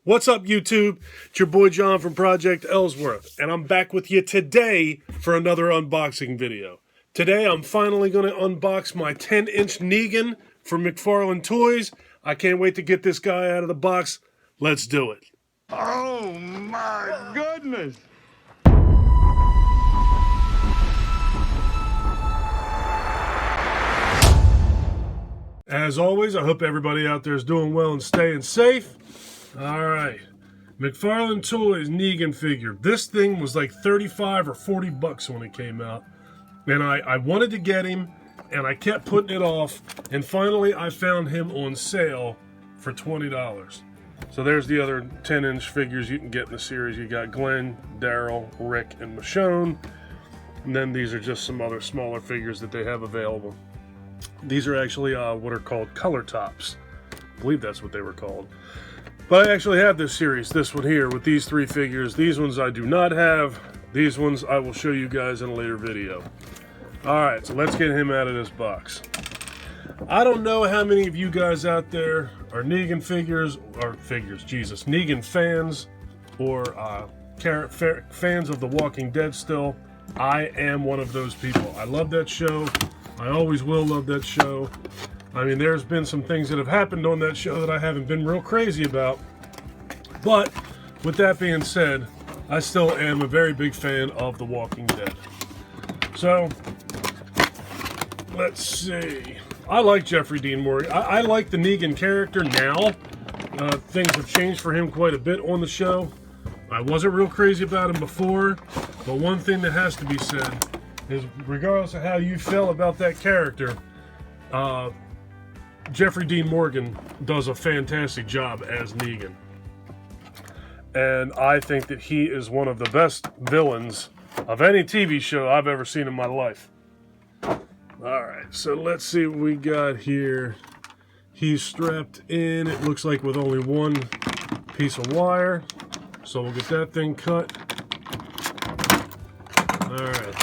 What's up, YouTube? It's your boy John from Project Ellsworth, and I'm back with you today for another unboxing video. Today, I'm finally going to unbox my 10-inch Negan from McFarland Toys. I can't wait to get this guy out of the box. Let's do it. Oh my goodness! As always, I hope everybody out there is doing well and staying safe. Alright, McFarland Toys Negan figure. This thing was like 35 or 40 bucks when it came out. And I wanted to get him, and I kept putting it off. And finally, I found him on sale for $20. So there's the other 10-inch figures you can get in the series. You got Glenn, Daryl, Rick, and Michonne. And then these are just some other smaller figures that they have available. These are actually what are called color tops. I believe that's what they were called. But I actually have this series, this one here, with these three figures. These ones I do not have. These ones I will show you guys in a later video. Alright, so let's get him out of this box. I don't know how many of you guys out there are Negan Negan fans, or fans of The Walking Dead still. I am one of those people. I love that show. I always will love that show. I mean, there's been some things that have happened on that show that I haven't been real crazy about. But, with that being said, I still am a very big fan of The Walking Dead. So, let's see. I like Jeffrey Dean Morgan. I like the Negan character now. Things have changed for him quite a bit on the show. I wasn't real crazy about him before, but one thing that has to be said is, regardless of how you feel about that character, Jeffrey Dean Morgan does a fantastic job as Negan. And I think that he is one of the best villains of any TV show I've ever seen in my life. Alright, so let's see what we got here. He's strapped in, it looks like, with only one piece of wire. So we'll get that thing cut. Alright,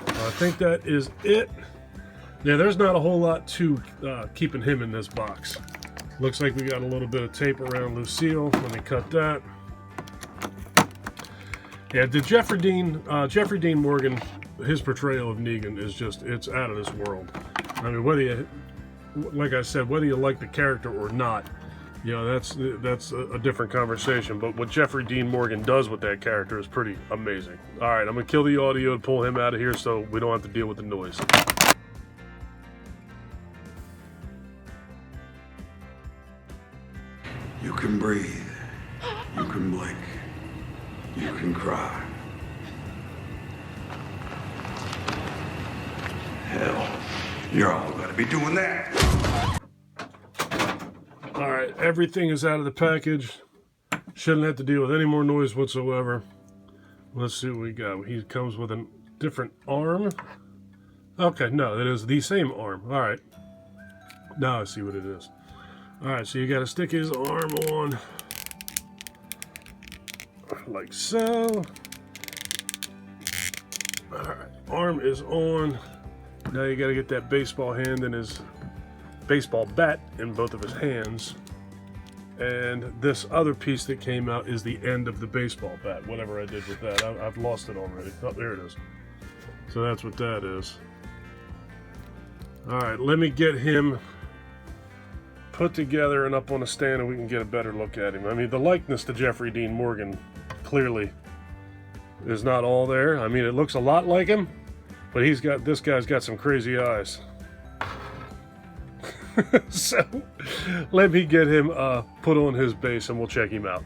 I think that is it. Yeah, there's not a whole lot to keeping him in this box. Looks like we got a little bit of tape around Lucille. Let me cut that. Yeah, the Jeffrey Dean Morgan, his portrayal of Negan is just, it's out of this world. I mean, whether you, like I said, whether you like the character or not, you know, that's a different conversation. But what Jeffrey Dean Morgan does with that character is pretty amazing. All right, I'm gonna kill the audio and pull him out of here so we don't have to deal with the noise. You can breathe, you can blink, you can cry. Hell, you're all gonna be doing that. Alright, everything is out of the package. Shouldn't have to deal with any more noise whatsoever. Let's see what we got. He comes with a different arm. Okay, no, it is the same arm. Alright. Now I see what it is. Alright, so you gotta stick his arm on like so. Alright, arm is on. Now you gotta get that baseball hand and his baseball bat in both of his hands. And this other piece that came out is the end of the baseball bat, whatever I did with that. I've lost it already. Oh, there it is. So that's what that is. Alright, let me get him put together and up on a stand and we can get a better look at him. I mean, the likeness to Jeffrey Dean Morgan clearly is not all there. I mean, it looks a lot like him, but this guy's got some crazy eyes. So, let me get him put on his base and we'll check him out.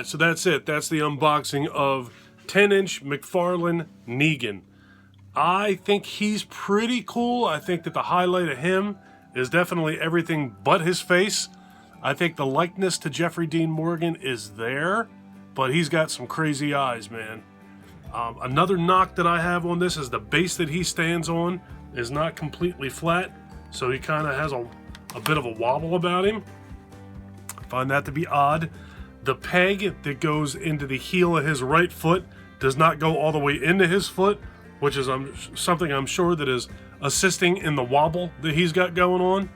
right, so that's it. That's the unboxing of 10-inch McFarland Negan. I think he's pretty cool. I think that the highlight of him is definitely everything but his face. I think the likeness to Jeffrey Dean Morgan is there, but he's got some crazy eyes, man. Another knock that I have on this is the base that he stands on is not completely flat, so he kind of has a bit of a wobble about him. I find that to be odd. The peg that goes into the heel of his right foot does not go all the way into his foot, which is something I'm sure that is assisting in the wobble that he's got going on.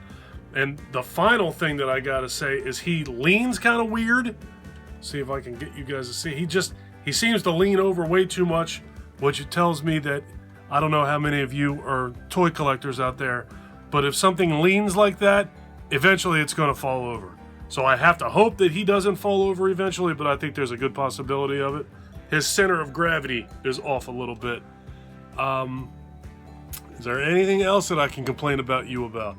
And the final thing that I gotta say is he leans kind of weird. See if I can get you guys to see. He seems to lean over way too much, which tells me that I don't know how many of you are toy collectors out there, but if something leans like that, eventually it's gonna fall over. So I have to hope that he doesn't fall over eventually, but I think there's a good possibility of it. His center of gravity is off a little bit. Is there anything else that I can complain about you about?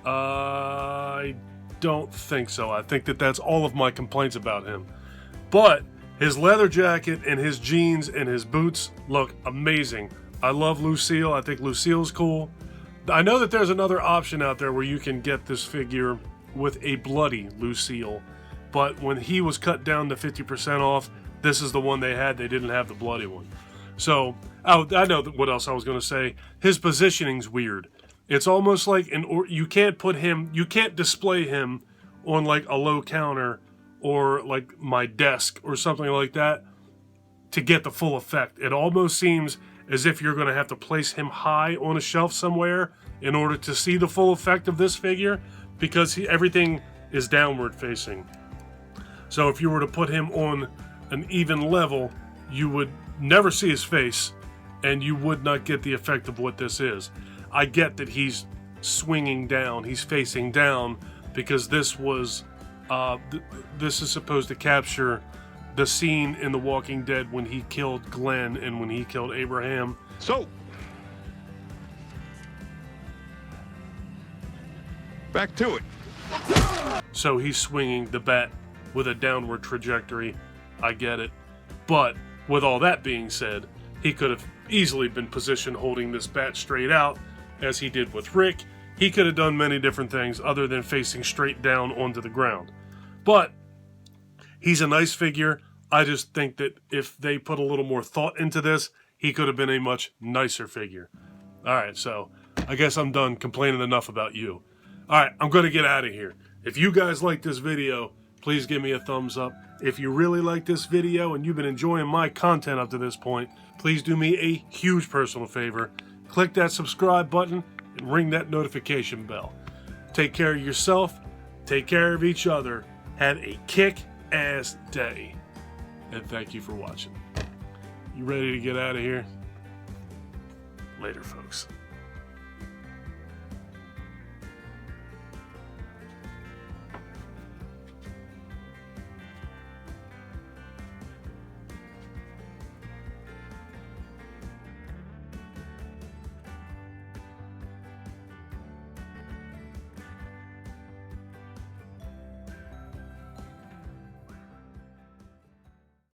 I don't think so. I think that that's all of my complaints about him. But his leather jacket and his jeans and his boots look amazing. I love Lucille. I think Lucille's cool. I know that there's another option out there where you can get this figure with a bloody Lucille, but when he was cut down to 50% off, this is the one they had. They didn't have the bloody one. So, I know what else I was going to say. His positioning's weird. It's almost like you can't display him on like a low counter or like my desk or something like that to get the full effect. It almost seems as if you're going to have to place him high on a shelf somewhere in order to see the full effect of this figure, because everything is downward facing. So if you were to put him on an even level, you would never see his face and you would not get the effect of what this is. I get that he's swinging down, he's facing down, because this was this is supposed to capture the scene in The Walking Dead when he killed Glenn and when he killed Abraham. So, back to it. So he's swinging the bat with a downward trajectory. I get it. But with all that being said, he could have easily been positioned holding this bat straight out, as he did with Rick. He could have done many different things other than facing straight down onto the ground. But he's a nice figure. I just think that if they put a little more thought into this, he could have been a much nicer figure. All right, so I guess I'm done complaining enough about you. All right, I'm going to get out of here. If you guys like this video, please give me a thumbs up. If you really like this video and you've been enjoying my content up to this point, please do me a huge personal favor. Click that subscribe button and ring that notification bell. Take care of yourself. Take care of each other. Have a kick-ass day. And thank you for watching. You ready to get out of here? Later, folks.